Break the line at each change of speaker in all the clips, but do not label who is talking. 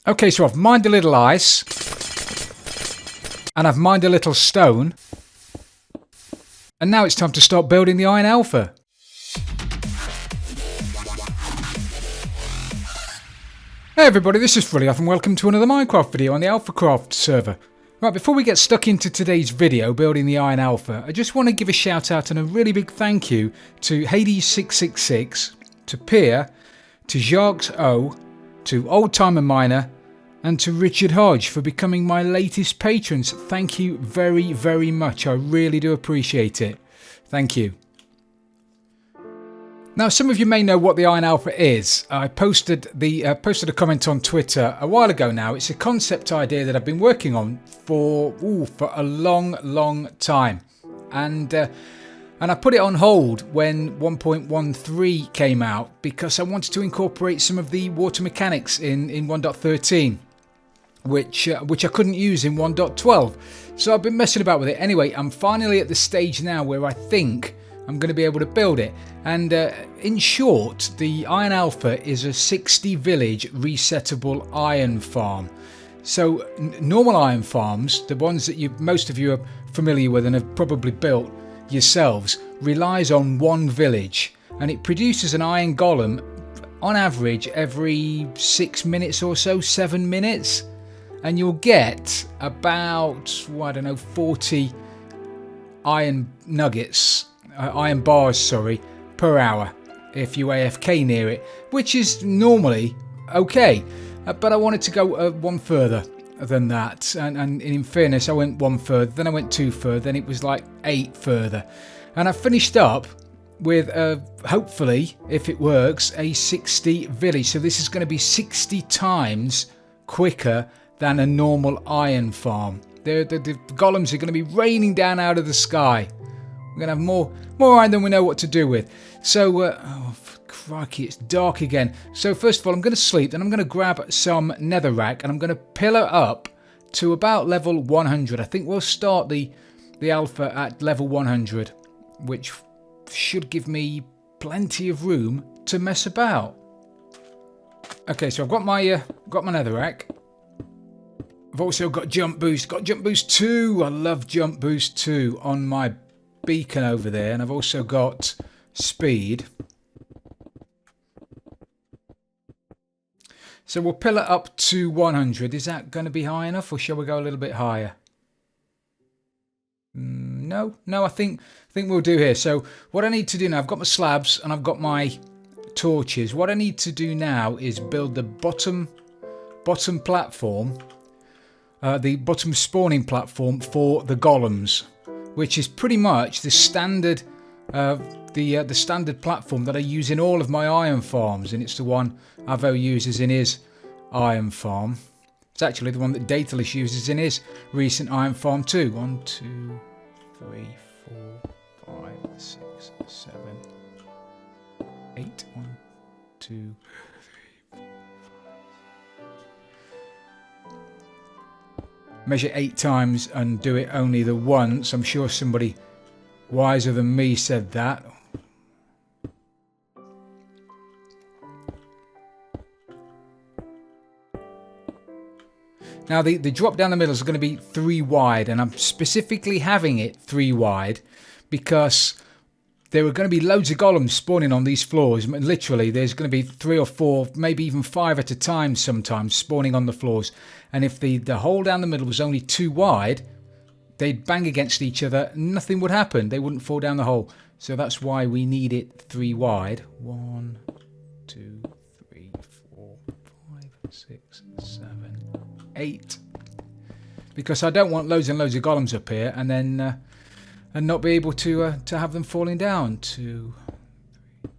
Okay, so I've mined a little ice. And I've mined a little stone. And now it's time to start building the Iron Alpha. Hey everybody, this is Frilioth and welcome to another Minecraft video on the AlphaCraft server. Right, before we get stuck into today's video building the Iron Alpha, I just want to give a shout out and a really big thank you to Hades666, to Pier, to Jaques-O, to Old Tymer Miner, and to Richard Hodge for becoming my latest patrons. Thank you very, very much. I really do appreciate it. Thank you. Now, some of you may know what the Iron Alpha is. I posted a comment on Twitter a while ago now. It's a concept idea that I've been working on for a long, long time. And I put it on hold when 1.13 came out because I wanted to incorporate some of the water mechanics in 1.13. Which I couldn't use in 1.12. So I've been messing about with it. Anyway, I'm finally at the stage now where I think I'm going to be able to build it. And in short, the Iron Alpha is a 60 village resettable iron farm. So normal iron farms, the ones that most of you are familiar with and have probably built yourselves, relies on one village. And it produces an iron golem on average every 6 minutes or so, 7 minutes. And you'll get about, 40 iron nuggets, iron bars, sorry, per hour if you AFK near it, which is normally okay. But I wanted to go one further than that. And in fairness, I went one further, then I went two further, then it was like 8 further. And I finished up with, hopefully, if it works, a 60 village. So this is going to be 60 times quicker than a normal iron farm. The golems are going to be raining down out of the sky. We're going to have more iron than we know what to do with. So, crikey, it's dark again. So first of all, I'm going to sleep, then I'm going to grab some netherrack, and I'm going to pillar up to about level 100. I think we'll start the alpha at level 100, which should give me plenty of room to mess about. Okay, so I've got my netherrack. I've also got jump boost. Got jump boost 2. I love jump boost 2 on my beacon over there. And I've also got speed. So we'll pillar up to 100. Is that going to be high enough, or shall we go a little bit higher? No, I think we'll do here. So what I need to do now, I've got my slabs and I've got my torches. What I need to do now is build the bottom platform. The bottom spawning platform for the golems, which is pretty much the standard the standard platform that I use in all of my iron farms, and it's the one Avo uses in his iron farm. It's actually the one that Daedalus uses in his recent iron farm too. 1, 2, 3, 4, 5, 6, 7, 8. 1, 2. Measure 8 times and do it only the once. I'm sure somebody wiser than me said that. Now the drop down the middle is going to be 3 wide, and I'm specifically having it 3 wide because there are going to be loads of golems spawning on these floors. Literally, there's going to be 3 or 4, maybe even 5 at a time sometimes spawning on the floors. And if the hole down the middle was only 2 wide, they'd bang against each other. Nothing would happen. They wouldn't fall down the hole. So that's why we need it 3 wide. 1, 2, 3, 4, 5, 6, 7, 8. Because I don't want loads and loads of golems up here and then and not be able to have them falling down. 2, 3,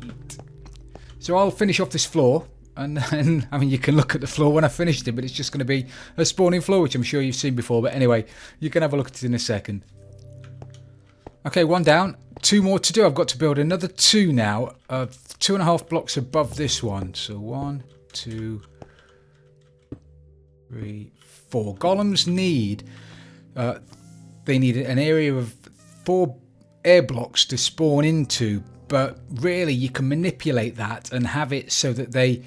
8. So I'll finish off this floor, and then, I mean, you can look at the floor when I finished it, but it's just going to be a spawning floor, which I'm sure you've seen before. But anyway, you can have a look at it in a second. Okay, 1 down, 2 more to do. I've got to build another 2 now, 2.5 blocks above this one. So 1, 2, 3, 4. Golems need they need an area of 4 air blocks to spawn into but really you can manipulate that and have it so that they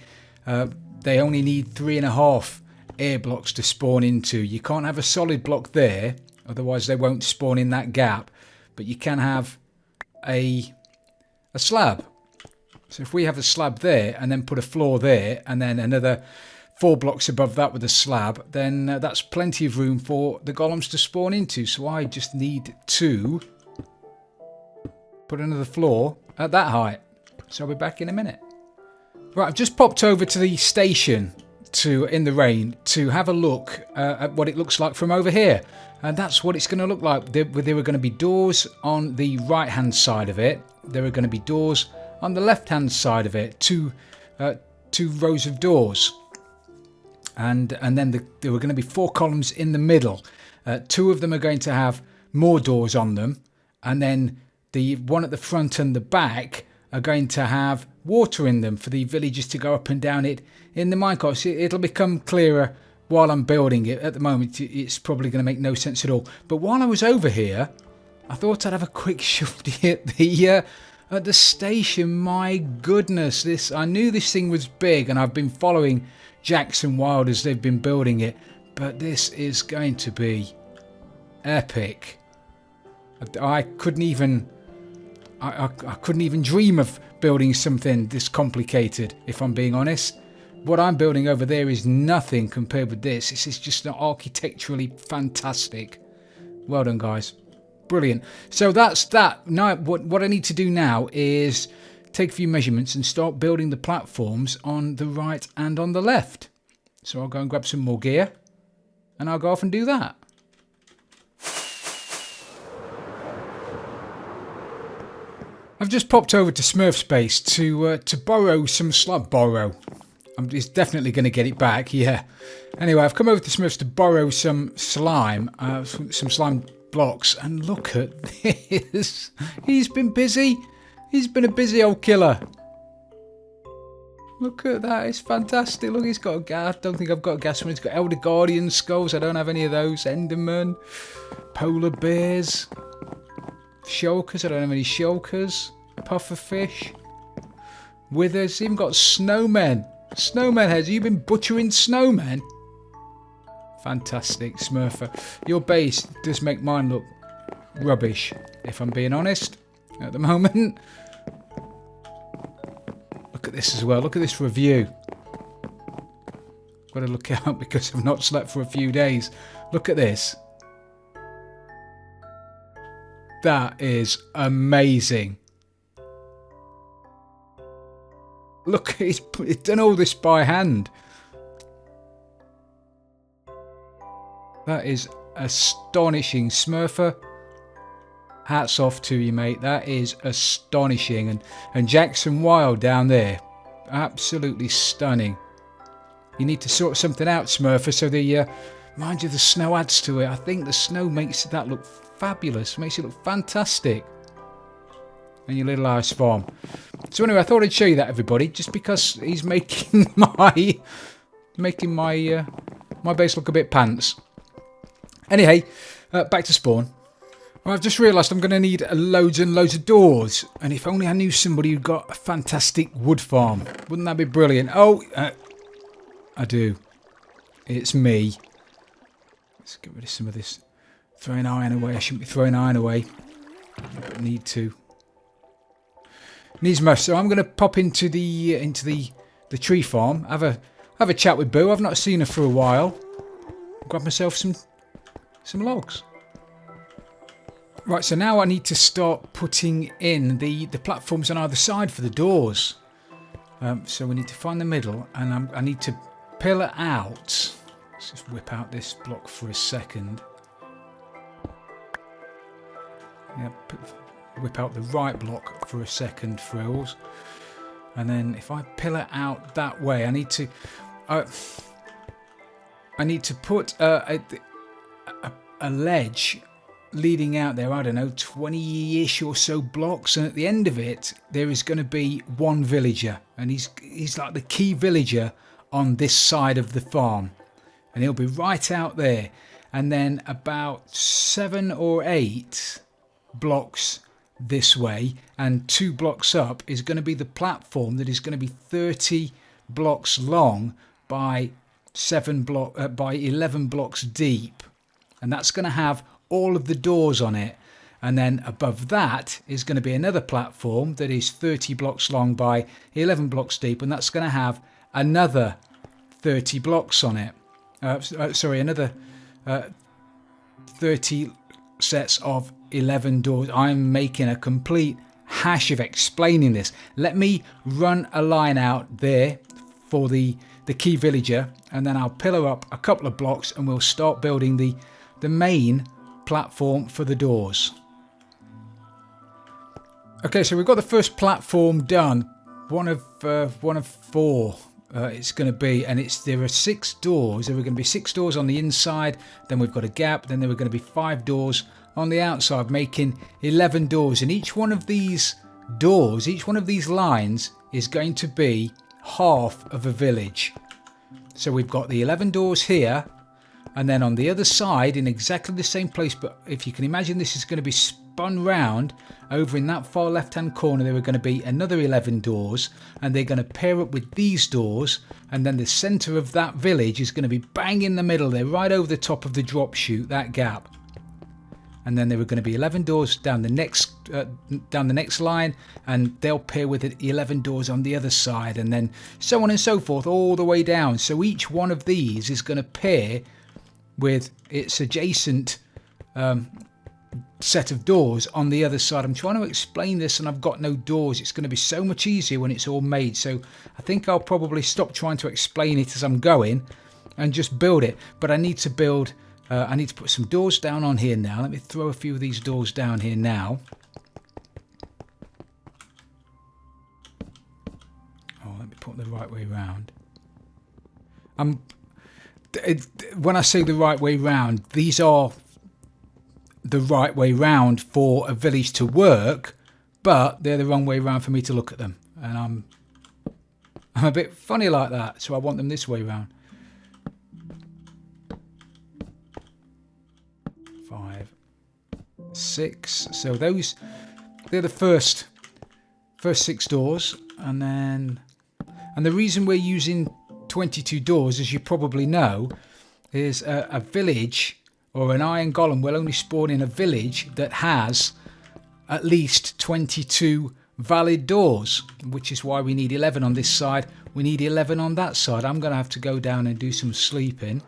only need 3.5 air blocks to spawn into. You can't have a solid block there, otherwise they won't spawn in that gap, but you can have a slab. So if we have a slab there and then put a floor there and then another 4 blocks above that with a slab, then that's plenty of room for the golems to spawn into. So I just need to put another floor at that height. So I'll be back in a minute. Right, I've just popped over to the station in the rain to have a look at what it looks like from over here. And that's what it's going to look like. There are going to be doors on the right hand side of it. There are going to be doors on the left hand side of it. Two rows of doors. And then there are going to be 4 columns in the middle. 2 of them are going to have more doors on them. And then the one at the front and the back are going to have water in them for the villagers to go up and down it in the minecart. So it'll become clearer while I'm building it. At the moment it's probably going to make no sense at all. But while I was over here, I thought I'd have a quick shifty at the station. My goodness, I knew this thing was big, and I've been following Jaques and Wild as they've been building it, but this is going to be epic. I couldn't even dream of building something this complicated, if I'm being honest. What I'm building over there is nothing compared with this. This is just architecturally fantastic. Well done, guys. Brilliant. So that's that. Now, what I need to do now is take a few measurements and start building the platforms on the right and on the left. So I'll go and grab some more gear and I'll go off and do that. I've just popped over to Smurf Space to borrow some slime. I'm just definitely going to get it back, yeah. Anyway, I've come over to Smurfs to borrow some slime, some slime blocks, and look at this. He's been busy. He's been a busy old killer. Look at that, it's fantastic. Look, he's got a gas. I don't think I've got a gas one. He's got Elder Guardian skulls. I don't have any of those. Enderman, polar bears, shulkers. I don't have any shulkers. Pufferfish, withers. Even got snowmen. Snowman heads. You've been butchering snowmen. Fantastic, Smurfer. Your base does make mine look rubbish, if I'm being honest, at the moment. Look at this as well. Look at this review. Got to look out because I've not slept for a few days. Look at this. That is amazing. Look, he's done all this by hand. That is astonishing, Smurfer. Hats off to you, mate. That is astonishing. And Jackson Wild down there, absolutely stunning. You need to sort something out, Smurfer, so the mind you, the snow adds to it. I think the snow makes that look fabulous, makes it look fantastic. And your little ice farm. So anyway, I thought I'd show you that, everybody, just because he's making my base look a bit pants. Anyway, back to spawn. Well, I've just realised I'm going to need loads and loads of doors. And if only I knew somebody who got a fantastic wood farm. Wouldn't that be brilliant? Oh, I do. It's me. Let's get rid of some of this. Throwing iron away. I shouldn't be throwing iron away. But need to. Needs must. So I'm going to pop into the tree farm. Have a chat with Boo. I've not seen her for a while. Grab myself some logs. Right, so now I need to start putting in the platforms on either side for the doors. So we need to find the middle, and I need to pillar out. Let's just whip out this block for a second. Yeah, whip out the right block for a second, Frills. And then if I pillar out that way, I need to put a ledge leading out there, I don't know, 20-ish or so blocks, and at the end of it there is going to be one villager, and he's like the key villager on this side of the farm, and he'll be right out there. And then about 7 or 8 blocks this way, and 2 blocks up is going to be the platform that is going to be 30 blocks long by 11 blocks deep, and that's going to have all of the doors on it. And then above that is going to be another platform that is 30 blocks long by 11 blocks deep, and that's going to have another 30 blocks on it. Another 30 sets of 11 doors. I'm making a complete hash of explaining this. Let me run a line out there for the key villager, and then I'll pillar up a couple of blocks and we'll start building the main platform for the doors. Okay, so we've got the first platform done. One of 4 it's going to be, and there are 6 doors. There are going to be 6 doors on the inside. Then we've got a gap. Then there are going to be 5 doors on the outside, making 11 doors. And each one of these doors, each one of these lines is going to be half of a village. So we've got the 11 doors here, and then on the other side in exactly the same place, but if you can imagine, this is going to be spun round over in that far left hand corner. There are going to be another 11 doors, and they're going to pair up with these doors, and then the center of that village is going to be bang in the middle there, right over the top of the drop chute, that gap. And then there are going to be 11 doors down the next line, and they'll pair with it 11 doors on the other side, and then so on and so forth all the way down. So each one of these is going to pair with its adjacent set of doors on the other side. I'm trying to explain this and I've got no doors. It's going to be so much easier when it's all made. So I think I'll probably stop trying to explain it as I'm going and just build it. But I need to build, I need to put some doors down on here now. Let me throw a few of these doors down here now. Oh, let me put them the right way around. When I say the right way round, these are the right way round for a village to work, but they're the wrong way round for me to look at them. And I'm a bit funny like that, so I want them this way round. 5, 6. So they're the first 6 doors, and the reason we're using 22 doors, as you probably know, is a village or an iron golem will only spawn in a village that has at least 22 valid doors, which is why we need 11 on this side. We need 11 on that side. I'm going to have to go down and do some sleeping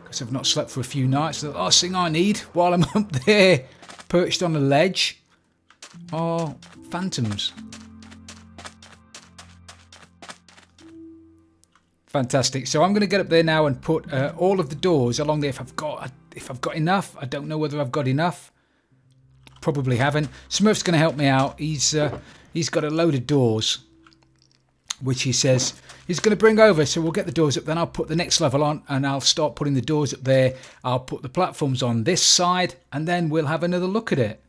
because I've not slept for a few nights. The last thing I need while I'm up there perched on a ledge are phantoms. Fantastic. So I'm going to get up there now and put all of the doors along there if I've got enough. I don't know whether I've got enough. Probably haven't. Smurf's going to help me out. He's got a load of doors, which he says he's going to bring over. So we'll get the doors up. Then I'll put the next level on, and I'll start putting the doors up there. I'll put the platforms on this side, and then we'll have another look at it.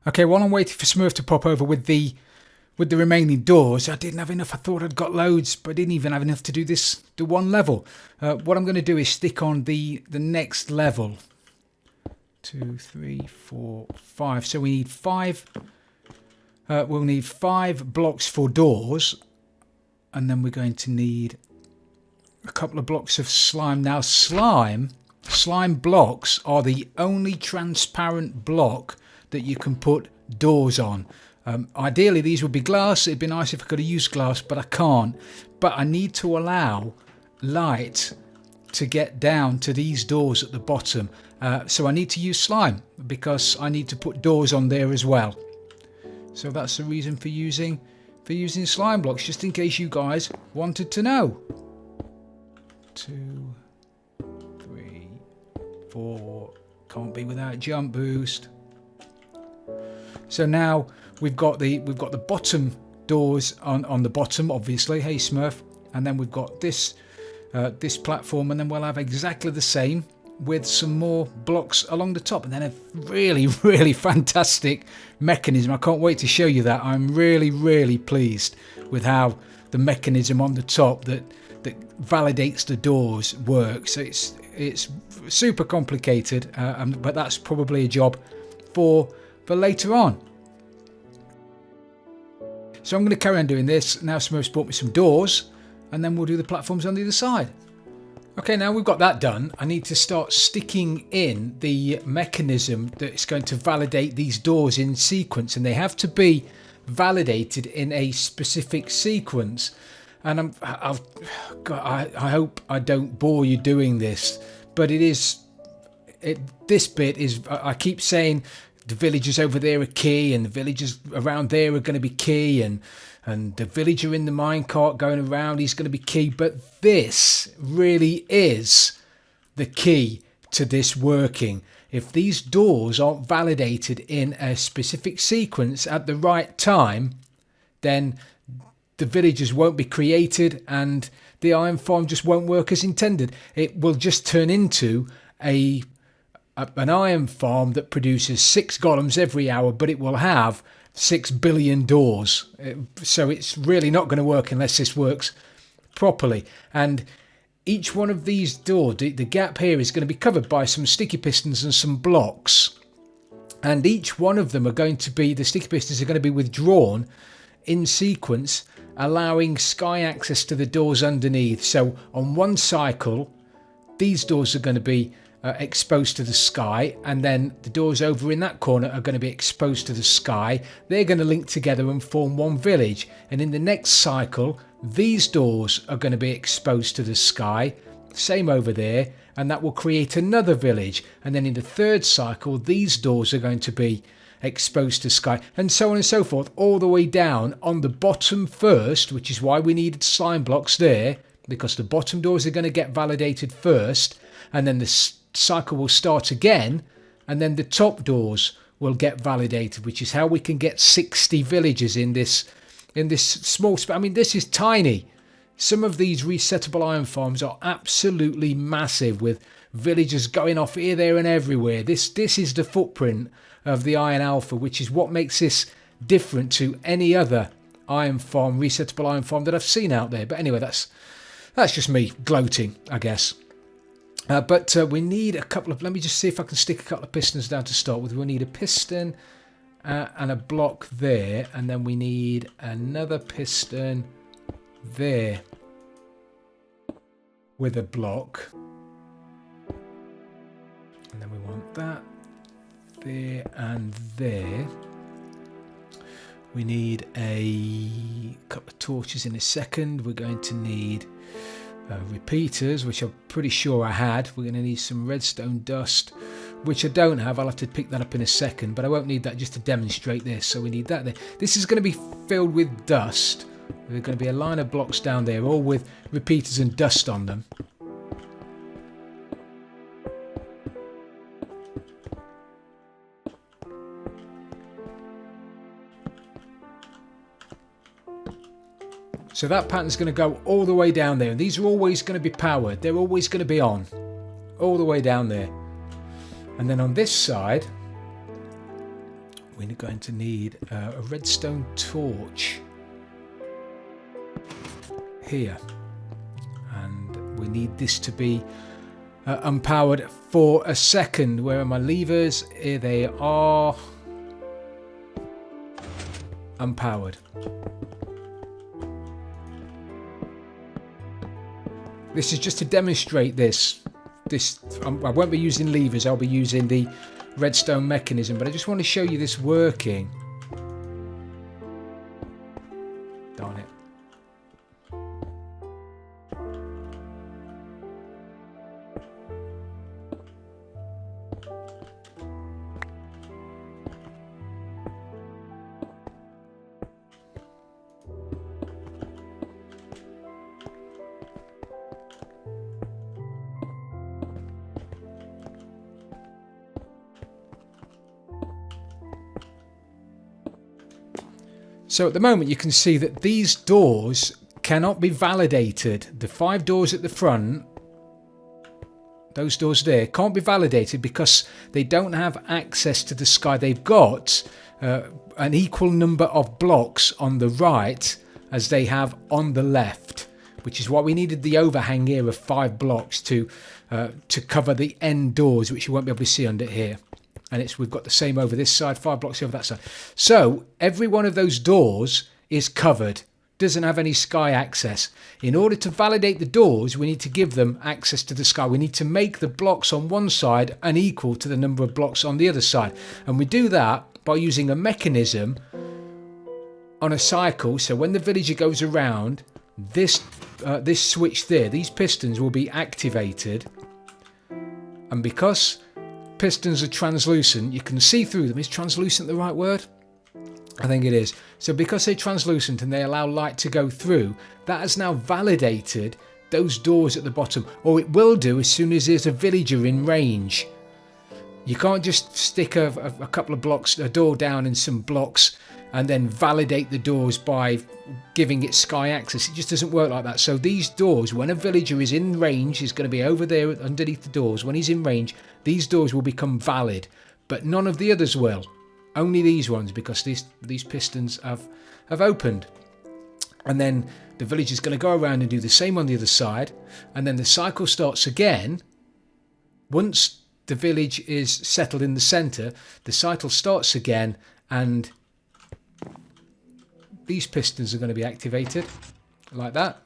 Okay. While I'm waiting for Smurf to pop over with the remaining doors, I didn't have enough. I thought I'd got loads, but I didn't even have enough to do the one level. What I'm going to do is stick on the next level. 2, 3, 4, 5. So we need 5. We'll need 5 blocks for doors, and then we're going to need a couple of blocks of slime. Now, slime blocks are the only transparent block that you can put doors on. Ideally, these would be glass. It'd be nice if I could have used glass, but I can't. But I need to allow light to get down to these doors at the bottom. So I need to use slime because I need to put doors on there as well. So that's the reason for using slime blocks, just in case you guys wanted to know. 2, 3, 4. Can't be without jump boost. So now we've got the bottom doors on the bottom, obviously. Hey Smurf, and then we've got this platform, and then we'll have exactly the same with some more blocks along the top, and then a really, really fantastic mechanism. I can't wait to show you that. I'm really, really pleased with how the mechanism on the top that validates the doors works. So it's super complicated, but that's probably a job for for later on. So I'm going to carry on doing this. Now Smurf's bought me some doors, and then we'll do the platforms on the other side. Okay, now we've got that done, I need to start sticking in the mechanism that's going to validate these doors in sequence, and they have to be validated in a specific sequence. And I hope I don't bore you doing this, but this bit is, I keep saying the villagers over there are key, and the villagers around there are going to be key, and the villager in the minecart going around, he's going to be key. But this really is the key to this working. If these doors aren't validated in a specific sequence at the right time, then the villagers won't be created and the iron farm just won't work as intended. It will just turn into an iron farm that produces 6 golems every hour, but it will have 6 billion doors. So it's really not going to work unless this works properly. And each one of these doors, the gap here is going to be covered by some sticky pistons and some blocks. And each one of them are going to be, the sticky pistons are going to be withdrawn in sequence, allowing sky access to the doors underneath. So on one cycle, these doors are going to be exposed to the sky, and then the doors over in that corner are going to be exposed to the sky. They're going to link together and form one village, and in the next cycle these doors are going to be exposed to the sky, same over there, and that will create another village. And then in the third cycle these doors are going to be exposed to sky, and so on and so forth, all the way down on the bottom first, which is why we needed slime blocks there, because the bottom doors are going to get validated first, and then the cycle will start again, and then the top doors will get validated, which is how we can get 60 villages in this small space. I mean, this is tiny. Some of these resettable iron farms are absolutely massive, with villagers going off here, there and everywhere. This is the footprint of the Iron Alpha, which is what makes this different to any other iron farm, resettable iron farm that I've seen out there. But anyway, that's just me gloating, I guess. But we need a couple of, let me just see if I can stick a couple of pistons down to start with. We'll need a piston and a block there, and then we need another piston there with a block, and then we want that there and there. We need a couple of torches in a second. We're going to need repeaters, which I'm pretty sure I had. We're going to need some redstone dust, which I don't have. I'll have to pick that up in a second, but I won't need that just to demonstrate this. So we need that there. This is going to be filled with dust. There's going to be a line of blocks down there, all with repeaters and dust on them. So that pattern's going to go all the way down there. And these are always going to be powered. They're always going to be on. All the way down there. And then on this side, we're going to need a redstone torch. Here. And we need this to be unpowered for a second. Where are my levers? Here they are. Unpowered. This is just to demonstrate this. I won't be using levers, I'll be using the redstone mechanism, but I just want to show you this working. Darn it. So at the moment you can see that these doors cannot be validated. The 5 doors at the front, those doors there, can't be validated because they don't have access to the sky. They've got an equal number of blocks on the right as they have on the left, which is why we needed the overhang here of 5 blocks to cover the end doors, which you won't be able to see under here. And we've got the same over this side, 5 blocks over that side. So every one of those doors is covered, doesn't have any sky access. In order to validate the doors, we need to give them access to the sky. We need to make the blocks on one side unequal to the number of blocks on the other side. And we do that by using a mechanism on a cycle. So when the villager goes around, this switch there, these pistons will be activated. And because pistons are translucent, you can see through them. Is translucent the right word? I think it is. So because they're translucent and they allow light to go through, that has now validated those doors at the bottom. Or it will do as soon as there's a villager in range. You can't just stick a couple of blocks, a door down and some blocks, and then validate the doors by giving it sky access. It just doesn't work like that. So these doors, when a villager is in range, is going to be over there underneath the doors. When he's in range, these doors will become valid, but none of the others will. Only these ones, because these pistons have opened. And then the village is going to go around and do the same on the other side. And then the cycle starts again. Once the village is settled in the centre, the cycle starts again, and these pistons are going to be activated like that.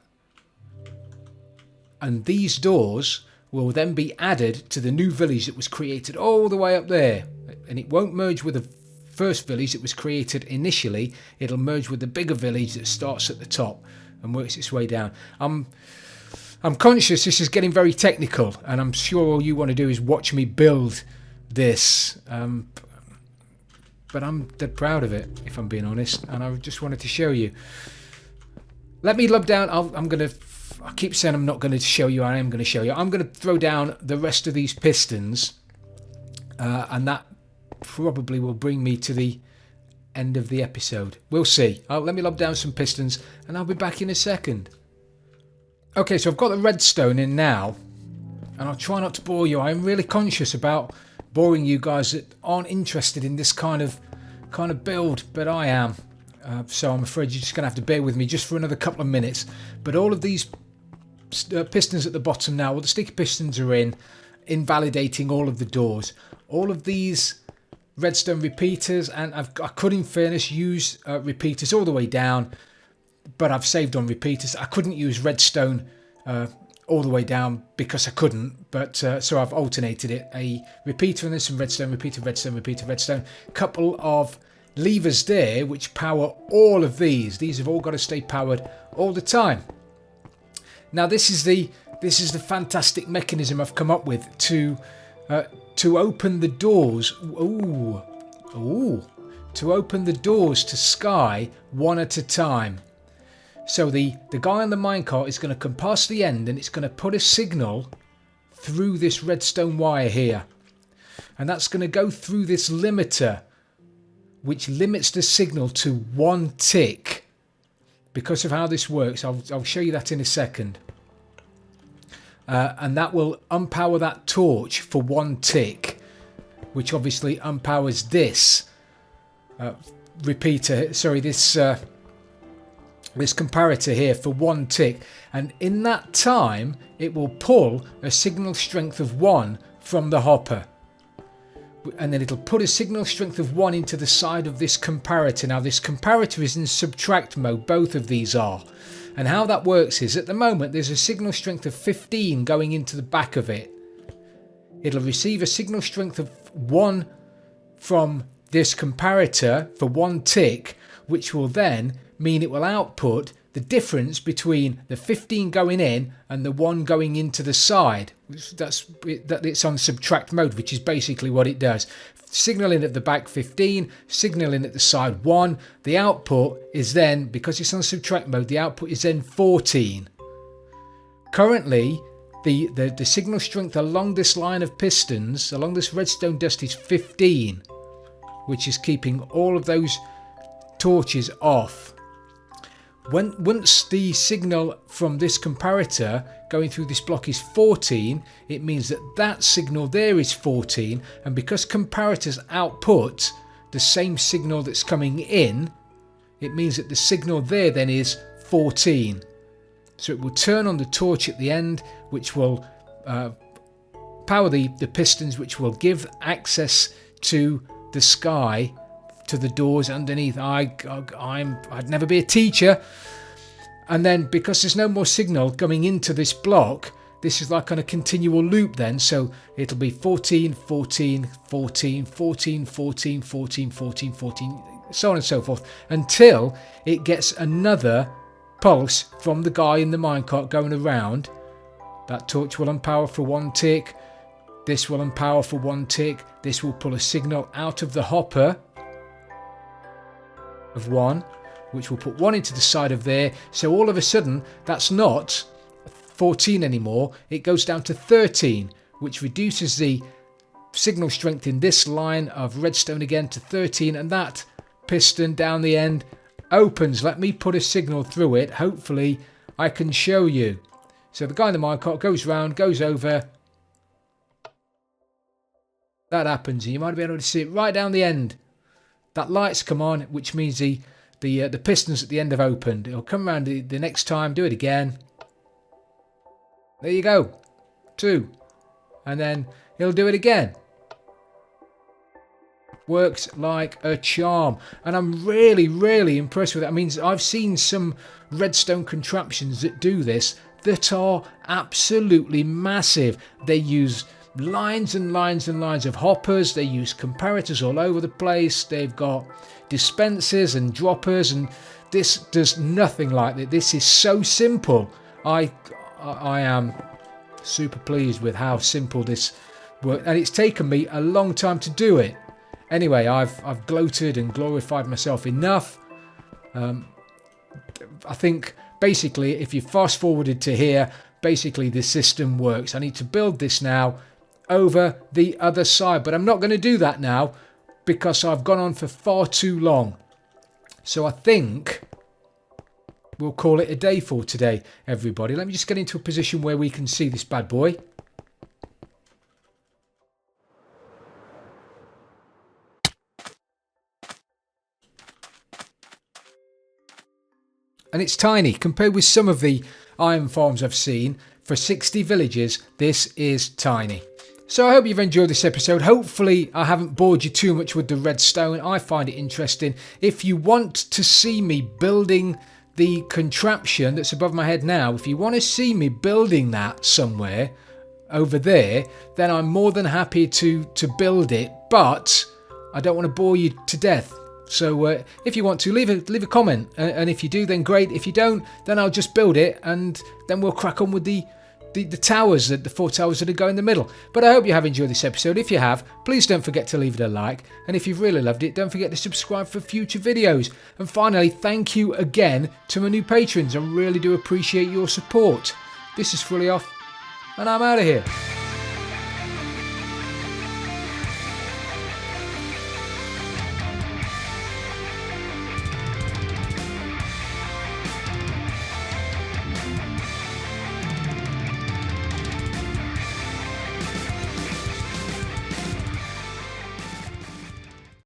And these doors will then be added to the new village that was created all the way up there. And it won't merge with the first village that was created initially. It'll merge with the bigger village that starts at the top and works its way down. I'm conscious this is getting very technical, and I'm sure all you want to do is watch me build this. But I'm dead proud of it, if I'm being honest, and I just wanted to show you. Let me lob down. I keep saying I'm not going to show you. I am going to show you. I'm going to throw down the rest of these pistons, and that probably will bring me to the end of the episode. We'll see. Let me lob down some pistons, and I'll be back in a second. Okay, so I've got the redstone in now, and I'll try not to bore you. I'm really conscious about boring you guys that aren't interested in this kind of build, but I am. So I'm afraid you're just going to have to bear with me just for another couple of minutes. But all of these pistons at the bottom now, all the sticky pistons are invalidating all of the doors. All of these redstone repeaters, and I could in fairness use repeaters all the way down, but I've saved on repeaters. I couldn't use redstone all the way down because I couldn't, but so I've alternated it. A repeater and then some redstone, repeater, redstone, repeater, redstone. Couple of levers there which power all of these. These have all got to stay powered all the time. Now this is the fantastic mechanism I've come up with to open the doors. To open the doors to sky one at a time. So the guy on the minecart is going to come past the end, and it's going to put a signal through this redstone wire here. And that's going to go through this limiter, which limits the signal to 1 tick. Because of how this works, I'll show you that in a second. And that will unpower that torch for 1 tick, which obviously unpowers this repeater, sorry, this comparator here for 1 tick, and in that time it will pull a signal strength of 1 from the hopper, and then it'll put a signal strength of 1 into the side of this comparator. Now this comparator is in subtract mode, both of these are, and how that works is at the moment there's a signal strength of 15 going into the back of it. It'll receive a signal strength of 1 from this comparator for 1 tick, which will then mean it will output the difference between the 15 going in and the 1 going into the side. It's on subtract mode, which is basically what it does. Signal in at the back 15, signal in at the side 1. The output is then, because it's on subtract mode, the output is then 14. Currently, the signal strength along this line of pistons, along this redstone dust, is 15, which is keeping all of those torches off. Once the signal from this comparator going through this block is 14, it means that signal there is 14, and because comparators output the same signal that's coming in, it means that the signal there then is 14. So it will turn on the torch at the end, which will power the pistons, which will give access to the sky, to the doors underneath. I'd never be a teacher. And then because there's no more signal coming into this block, this is like on a continual loop then. So it'll be 14, 14, 14, 14, 14, 14, 14, 14, so on and so forth, until it gets another pulse from the guy in the minecart going around. That torch will unpower for 1 tick. This will unpower for 1 tick. This will pull a signal out of the hopper of 1, which will put 1 into the side of there. So all of a sudden, that's not 14 anymore. It goes down to 13, which reduces the signal strength in this line of redstone again to 13. And that piston down the end opens. Let me put a signal through it. Hopefully, I can show you. So the guy in the minecart goes round, goes over. That happens. And you might be able to see it right down the end. That light's come on, which means the pistons at the end have opened. It'll come around the next time, do it again. There you go. 2. And then he'll do it again. Works like a charm. And I'm really, really impressed with it. I mean, I've seen some redstone contraptions that do this that are absolutely massive. They use lines and lines and lines of hoppers. They use comparators all over the place. They've got dispensers and droppers, and this does nothing like that. This is so simple. I am super pleased with how simple this works, and it's taken me a long time to do it. Anyway, I've gloated and glorified myself enough. I think basically, if you fast forwarded to here, basically the system works. I need to build this now over the other side, but I'm not going to do that now because I've gone on for far too long. So I think we'll call it a day for today, everybody. Let me just get into a position where we can see this bad boy. And it's tiny compared with some of the iron farms I've seen. For 60 villages, this is tiny. So I hope you've enjoyed this episode. Hopefully I haven't bored you too much with the redstone. I find it interesting. If you want to see me building the contraption that's above my head now, if you want to see me building that somewhere over there, then I'm more than happy to build it. But I don't want to bore you to death. So if you want to, leave a comment, and if you do, then great. If you don't, then I'll just build it, and then we'll crack on with the towers, the 4 towers that go in the middle. But I hope you have enjoyed this episode. If you have, please don't forget to leave it a like, and if you've really loved it, don't forget to subscribe for future videos. And finally, thank you again to my new patrons. I really do appreciate your support. This is Frilioth, and I'm out of here.